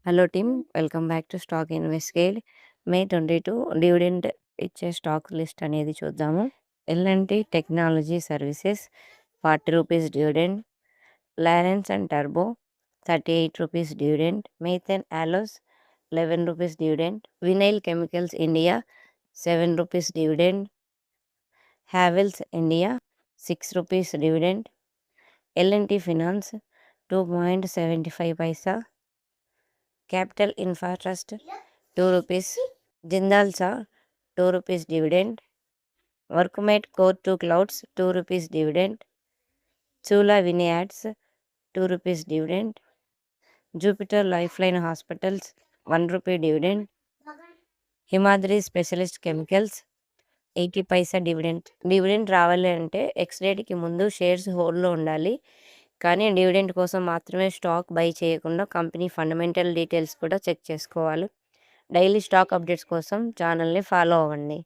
Hello team, welcome back to stock ఇన్వెస్ట్గేట్. May 22 dividend ఇచ్చే stock list అనేది చూద్దాము. L&T technology services 40 rupees dividend, Lawrence and turbo 38 rupees dividend, మైథన్ allows 11 rupees dividend, vinyl chemicals India 7 rupees dividend, Havells India 6 rupees dividend, L&T finance 2.75 Paisa, capital infra trust 2 rupees, Jindal saw 2 rupees dividend, వర్క్మేట్ core 2 clouds 2 rupees dividend, చూలా vineyards 2 rupees dividend, Jupiter life line hospitals 1 rupee dividend, Himadri specialist chemicals 80 Paisa dividend. Dividend రావాలి అంటే X డేట్కి ముందు shares హోల్డ్లో ఉండాలి. కానీ dividend కోసం మాత్రమే stock by చేయకుండా company fundamental details కూడా చెక్ చేసుకోవాలి. డైలీ స్టాక్ అప్డేట్స్ కోసం ఛానల్ని ఫాలో అవ్వండి.